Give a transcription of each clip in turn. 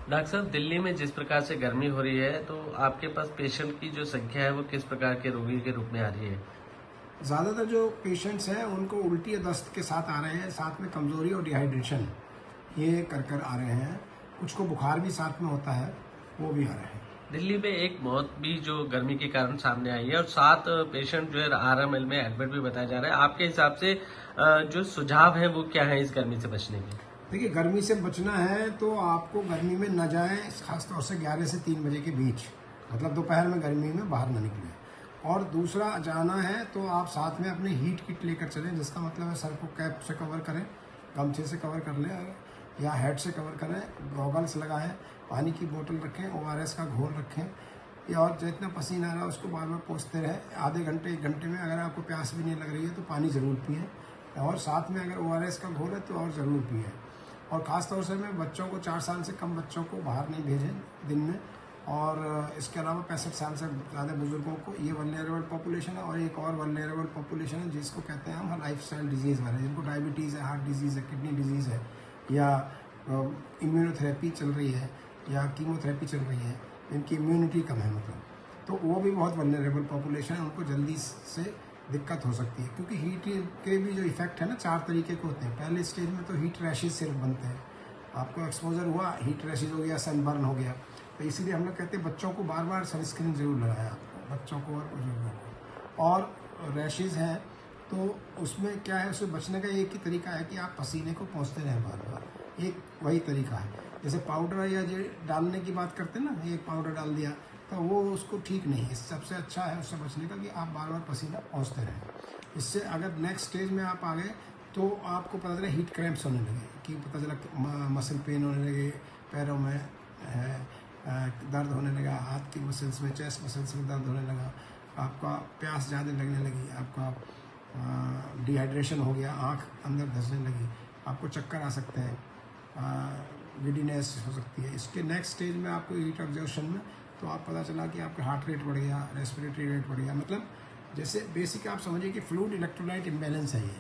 Doctor साहब, दिल्ली में जिस प्रकार से गर्मी हो रही है, तो आपके पास पेशेंट की जो संख्या है वो किस प्रकार के रोगी के रूप में आ रही है? ज़्यादातर जो पेशेंट्स हैं उनको उल्टी या दस्त के साथ आ रहे हैं, साथ में कमज़ोरी और डिहाइड्रेशन ये कर आ रहे हैं। कुछ को बुखार भी साथ में होता है, वो भी आ रहे हैं। दिल्ली में एक मौत भी जो गर्मी के कारण सामने आई है और 7 पेशेंट जो है आरएमएल में एडमिट भी बताया जा रहा है। आपके हिसाब से जो सुझाव है वो क्या है इस गर्मी से बचने के? देखिए, गर्मी से बचना है तो आपको गर्मी में न जाएं, खासतौर से 11 से 3 बजे के बीच, मतलब दोपहर में गर्मी में बाहर न निकलें। और दूसरा, जाना है तो आप साथ में अपने हीट किट लेकर चलें, जिसका मतलब है सर को कैप से कवर करें, गमछे से कवर कर लें या हेड से कवर करें, गॉगल्स लगाएं, पानी की बोतल रखें, ओआरएस का घोल रखें, या और जितना पसीना आ रहा है उसको बार बार पोंछते रहें। आधे घंटे 1 घंटे में अगर आपको प्यास भी नहीं लग रही है तो पानी ज़रूर पिएं, और साथ में अगर ओआरएस का घोल है तो और ज़रूर पिएं। और ख़ास तौर से मैं बच्चों को, 4 साल से कम बच्चों को बाहर नहीं भेजें दिन में। और इसके अलावा 65 साल से ज़्यादा बुजुर्गों को, ये वल्नरेबल पॉपुलेशन है। और एक और वल्नरेबल पॉपुलेशन है जिसको कहते हैं हम लाइफस्टाइल डिजीज़ वाले, जिनको डायबिटीज़ है, हार्ट डिजीज़ है, किडनी डिजीज़ है, या इम्यूनोथेरेपी चल रही है या कीमोथेरेपी चल रही है, इनकी इम्यूनिटी कम है मतलब, तो वो भी बहुत वल्नरेबल पॉपुलेशन है। उनको जल्दी से दिक्कत हो सकती है, क्योंकि हीट के भी जो इफेक्ट है ना, 4 तरीके के होते हैं। पहले स्टेज में तो हीट रैशेज सिर्फ बनते हैं, आपको एक्सपोजर हुआ, हीट रैशेज हो गया, सनबर्न हो गया, तो इसीलिए हम लोग कहते हैं बच्चों को बार बार सनस्क्रीन जरूर लगाएं, आपको, बच्चों को और बुजुर्गों को। और रैशेज हैं तो उसमें क्या है, उससे बचने का एक ही तरीका है कि आप पसीने को पोंछते रहें बार बार, एक वही तरीका है। जैसे पाउडर या जो डालने की बात करते हैं ना, एक पाउडर डाल दिया तो वो उसको ठीक नहीं है। सबसे अच्छा है उससे बचने का कि आप बार बार पसीना पोंछते रहें। इससे अगर नेक्स्ट स्टेज में आप आ गए तो आपको पता चला हीट क्रैम्प्स होने लगे, कि पता चला मसल पेन होने लगे, पैरों में दर्द होने लगा, हाथ की मसल्स में, चेस्ट मसल्स में दर्द होने लगा, आपका प्यास ज़्यादा लगने लगी, आपका डिहाइड्रेशन हो गया, आँख अंदर धंसने लगी, आपको चक्कर आ सकते हैं, गिडीनेस हो सकती है। इसके नेक्स्ट स्टेज में आपको हीट एग्जॉशन में तो आप पता चला कि आपका हार्ट रेट बढ़ गया, रेस्पिरेटरी रेट बढ़ गया। मतलब जैसे बेसिक आप समझिए कि फ्लूइड इलेक्ट्रोलाइट इम्बैलेंस है, ये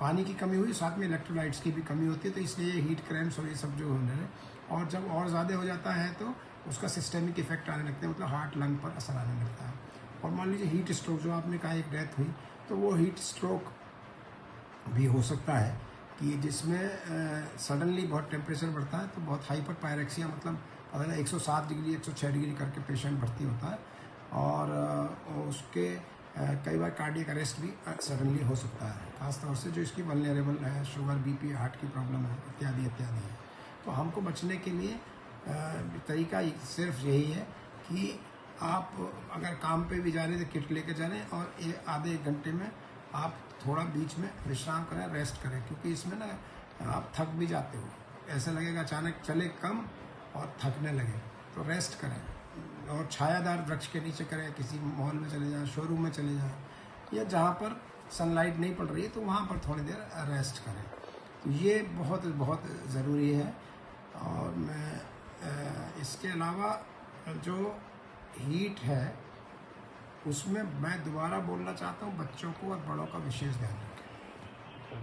पानी की कमी हुई, साथ में इलेक्ट्रोलाइट्स की भी कमी होती है, तो इसलिए हीट क्रैम्प्स और ये सब जो होने लगे। और जब और ज़्यादा हो जाता है तो उसका सिस्टेमिक इफेक्ट आने लगते हैं, मतलब हार्ट लंग पर असर आने लगता है। और मान लीजिए हीट स्ट्रोक, जो आपने कहा एक डेथ हुई, तो वो हीट स्ट्रोक भी हो सकता है कि जिसमें सडनली बहुत टेम्परेचर बढ़ता है, तो बहुत हाइपर पायरेक्सिया, मतलब पता नहीं 107 डिग्री 106 डिग्री करके पेशेंट भर्ती होता है, और उसके कई बार कार्डियक अरेस्ट भी सडनली हो सकता है, खासतौर से जो इसकी वल्नरेबल है, शुगर, बीपी, हार्ट की प्रॉब्लम है, इत्यादि इत्यादि है। तो हमको बचने के लिए तरीका सिर्फ यही है कि आप अगर काम पे भी जा रहे हैं तो किट लेकर जा रहे हैं, और आधे 1 घंटे में आप थोड़ा बीच में विश्राम करें, रेस्ट करें, क्योंकि इसमें ना आप थक भी जाते हो, ऐसा लगेगा अचानक चले कम और थकने लगे, तो रेस्ट करें। और छायादार वृक्ष के नीचे करें, किसी मॉल में चले जाएं, शोरूम में चले जाएं, या जहाँ पर सनलाइट नहीं पड़ रही है तो वहाँ पर थोड़ी देर रेस्ट करें। तो ये बहुत बहुत ज़रूरी है। और मैं इसके अलावा जो हीट है उसमें मैं दोबारा बोलना चाहता हूँ, बच्चों को और बड़ों का विशेष ध्यान रखें।